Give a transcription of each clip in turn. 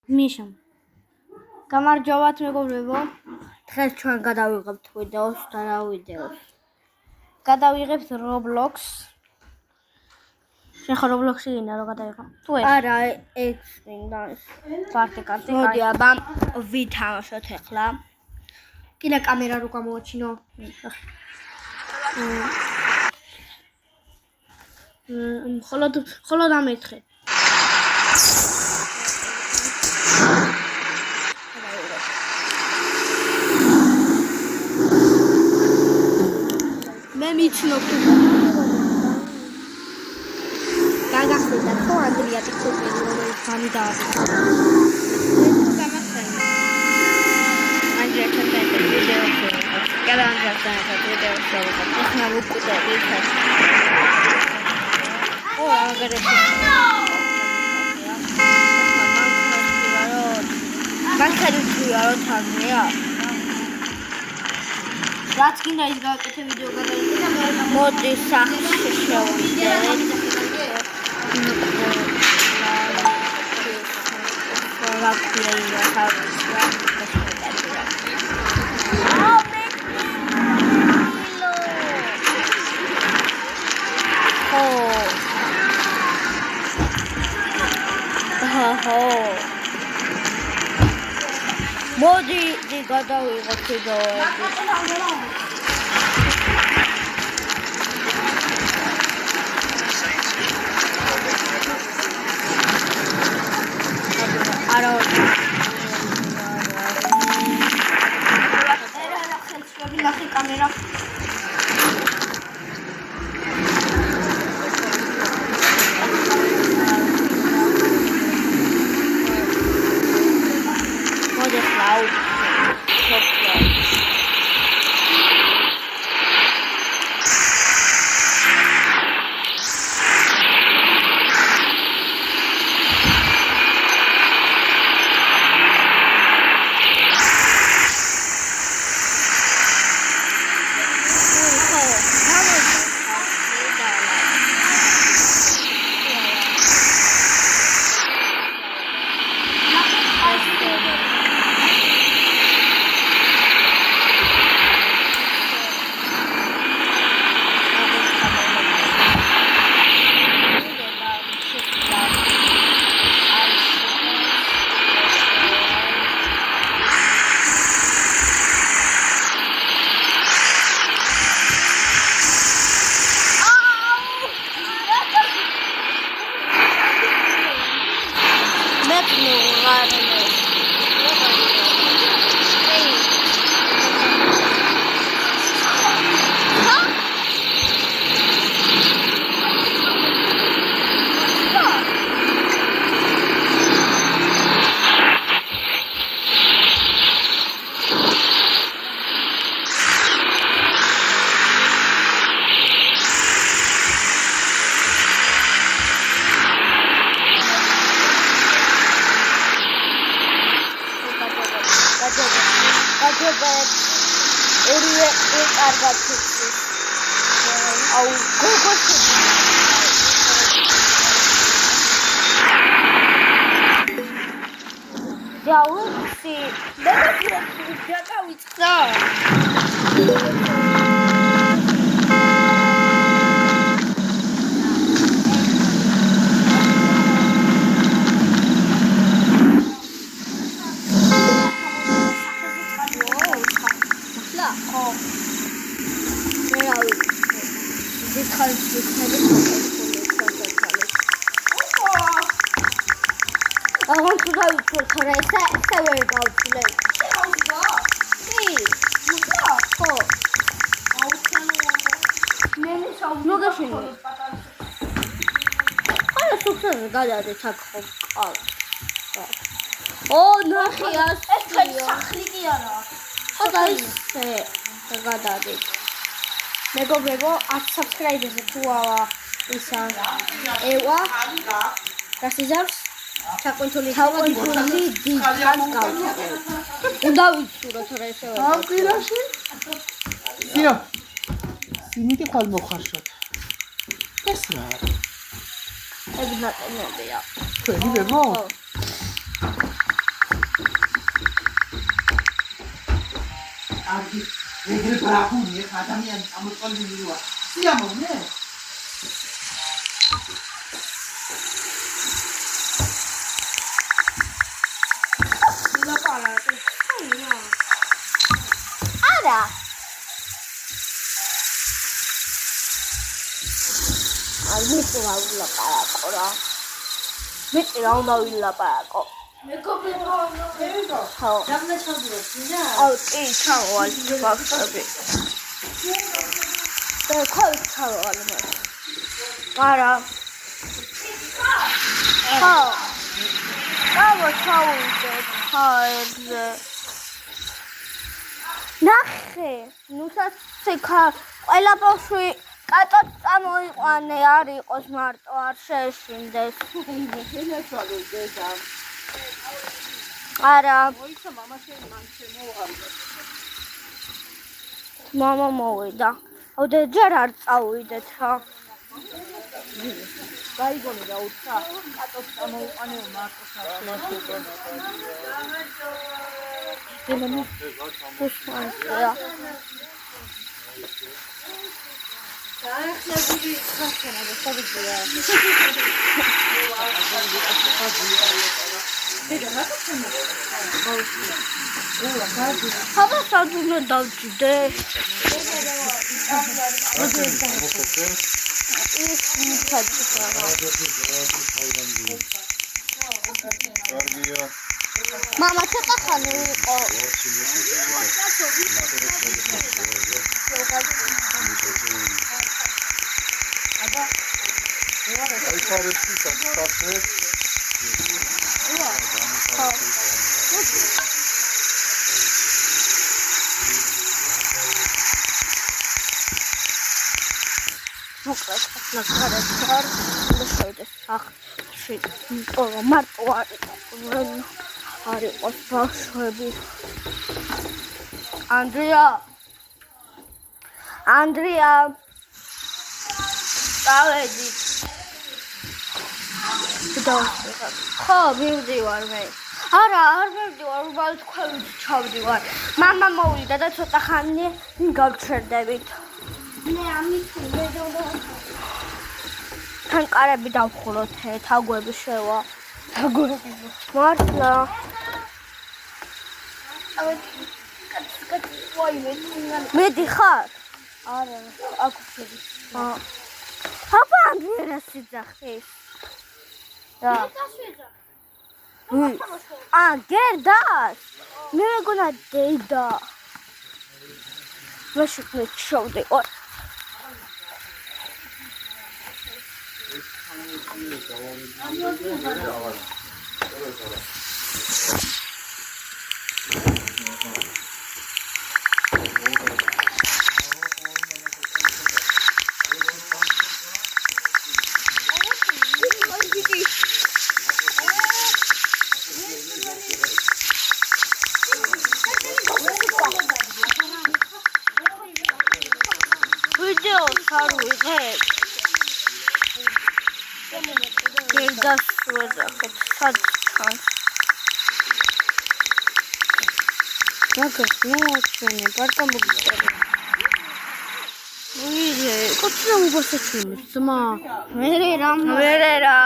მიშა გამარჯობათ მეგობრებო დღეს ჩვენ გადავიღებთ ვიდეოს და რა ვიდეოს გადავიღებთ Roblox შეხო Roblox-ი გინდა რომ გადავიღო თუ არა ეს გინდა პარტიკარტი მოდი აბა ვითამაშოთ ახლა კიდე კამერა რო გამოვაჩინო ხოლოდ ამერთხე მე მიცნობ თუ გაგახსენდა თუ ანდრია ტიკტოკერი რომელიც გამი დააბიჭდა მე თუ გამახსენდა ანდრია ჩატაითა ვიდეო შევაკეთე გადაანგრა ვიდეო შევაკეთე ახლა ვუკვდები ხარ ო აგერეთი მაგხარიცხია რო თამია რაც გინდა ის გავაკეთე ვიდეო გადავიდე და მოდი სახში შევიდეთ მოდი გადავიღოთ ვიდეოები არა ხელშები ნახე კამერა მოდი ხაუ ორივე კარგად ფიქრობს. აუ გოგოში. დაუცი. მე გავიწყდა. I want to go to Korea. Say where about today. Oh, no, მეგობრებო 10 subscribe-ზე თუ ისა ევა გასიზავს საკონტროლი დიდხანს გავწევ. უნდა ვიცუროთ რა ესე ვარ. აკვირაში? სიო. სინიტი ხვალ მოხარშოთ. ეს რა? ეგ ნატენებია. თქვენი ბებო? ეგრე ბრაბული ხა ადამიანი გამოწოლილი ვარ. სიამოვნე? ლაპარაკი. არა. მიწი რა ვილაპარაკო რა. მიწი რა უნდა ვილაპარაკო. მეკობილო მეკო. ხო. დამნაშავდრო ძინა? აუ, კი, ჩავალ ვახშები. და ხალ ჩავალ მას. არა. ხო. დავა ჩავიდე ხაერზე. ნახე, ნუსაციკა ყველა ბავშვი კატოს წამოიყვანე, არ იყოს მარტო, არ შეეშინდეს. შენაცვალე დედა. არა. მოიცა მამაშენ მან შემოვარდა. მამა მოვიდა. აუდე ჯერ არ წავიდეთ რა. გაიგონე და უთხრა, კატოს წამოიყვანეო მარტოს არ შეეშინდეს. ელემი ფუშმანია. დაახლებული ხასენა და საბიძია. დედა რატომ ხაბა საძუნე დავჭიდე. ის მიჩაჭიკა. კარგია. მამა ცოტა ხანი იყო. აი ხარებში საკაფე. მოკლედ ახლა გადავიდეთ სახლში. მარტო არ იყოს ბავშვები. ანდრია წავედი. ხო, მივდივარ მე. არა, არ მივდივარ, უბრალოდ ქვევით ჩავდივარ. მამა მოვიდა და ცოტა ხანი გავჩერდებით. მე ამით ვედო. თან კარები დავხუროთ, თაგვები შევა. თაგვები. მართლა. მედი ხარ? არა, აქ ვშედი. აბა ანდრია სიძახის. და. გერდას? მე მეგონა დედა. მაშინ შევდივარ. ვიდეოს არ ვიღებ. გერდას ვეძახეთ, სად ჩანს? მაგას მოაჩვენე, ბარტა მოგიწევი. ვიდე, კოცი მოგასაჩვენე, ძმა. მერე რა.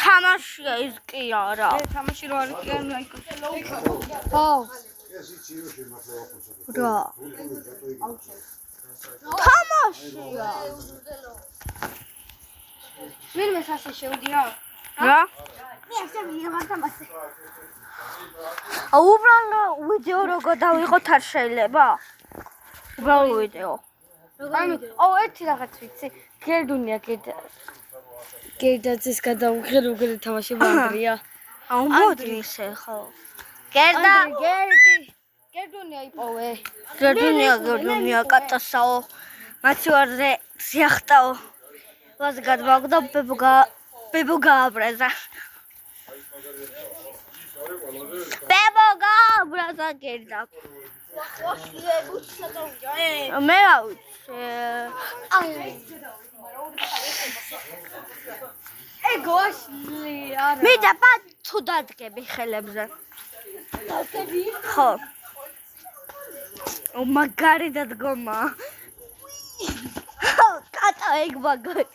თამაშია ის კი არა. თამაში რო არის კი არა იქ. ხო. რა. თამაშია. ვინმე სასე შევდია? რა? მე ასე ვიღებ თამაში. უბრალოდ ვიდეო როგორ დავიღოთ არ შეიძლება? უბრალოდ ვიდეო. ერთი რაღაც ვიცი. გერდუნია გერდაძის გადავუღე როგორ თამაშება ანდრია. მოდი ისე ხო. გერდუნია იპოვე. გერდუნია კატასაო. მაცივარზე სიახტაო. ვას გადმაგდა ბებო გააბრაზა. ბებო გააბრაზა გერდა. მე რა ვიცი. ეგოში არა. მე და პა თუ დადგები ხელებზე. ხო. მაგარი დადგომა. კატა ეგ მაგარი.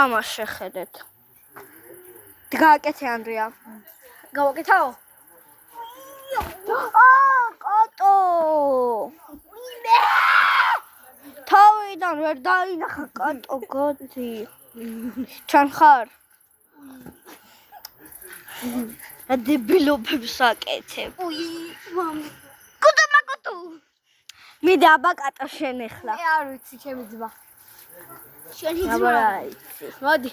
ამას შეხედეთ. გააკეთე ანდრია. გავაკეთაო? კატო! თავიდან ვერ დაინახა კატო გოდი. ჩან ხარ? დებილობებს აკეთებ. კუტო მაკუტუ. მიდე აბა კატო შენ ახლა. არ ვიცი ჩემი ძმა. შენი აბა რა იცი. მოდი.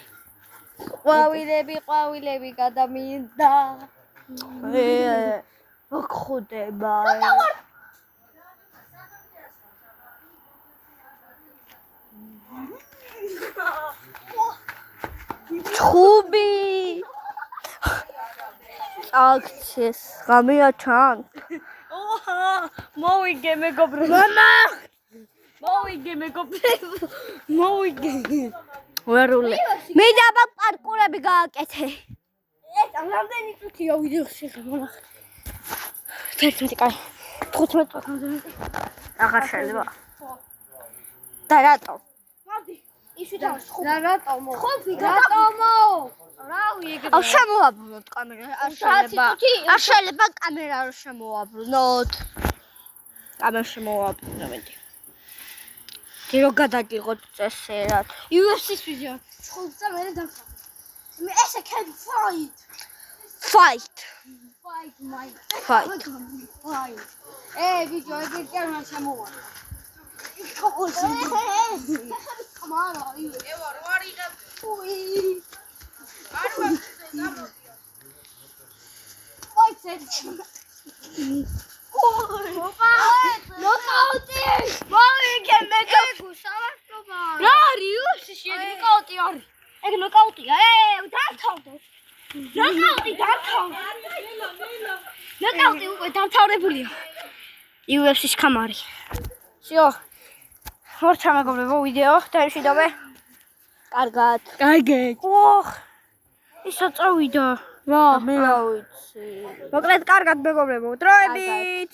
ყვავილები გადამინდა. ხუდება. ჩხუბი. აქცეს გამია ჩან. მოვიგე მეგობრებო. მამა მოვიგე მეგობრებო. მოვიგე. ვერული. მიდე აბა პარკურები გააკეთე. ეს რამდენი წუთია ვიდეოში გამონახე? 11 კაი. 15 წუთამდე. აღარ შეიძლება. და რატო? მოდი. ისვითა და რატომო? ხופი რატომო? რავი ეგრე. აუ შემოაბრუნოთ კამერა. არ შეიძლება. არ შეიძლება კამერა არ შემოაბრუნოთ. კამერა შემოაბრუნო მეტი. დირო გადაგიღოთ წესერად. UFC-ს ვიდეო. ხუთსა მე დახა. მე ესე can fight. Fight. Fight my. Fight. Fight. ბიჭო, ეგ კერმა შემოვა. კამარა, ევარ ვარ იღებ. უი. არ ვახდე. ой, ცეჩი. ოპა! ნოკაუტი! მოვიგე მეგობრო, სამართლობა. რა არის UFC-ში ეგ ნოკაუტი არის? ეგ ნოკაუტია. დამთავრდა. ნოკაუტი დამთავრდა. ნოკაუტი უკვე დამთავრებულია. UFC-ს კამარი. всё. მორჩა მეგობრებო ვიდეო დაიშვიდობე. კარგად. გაიგეთ. ოხ. ისა წავიდა. რა? მე რა ვიცი. მოკლედ კარგად მეგობრებო. დროებით.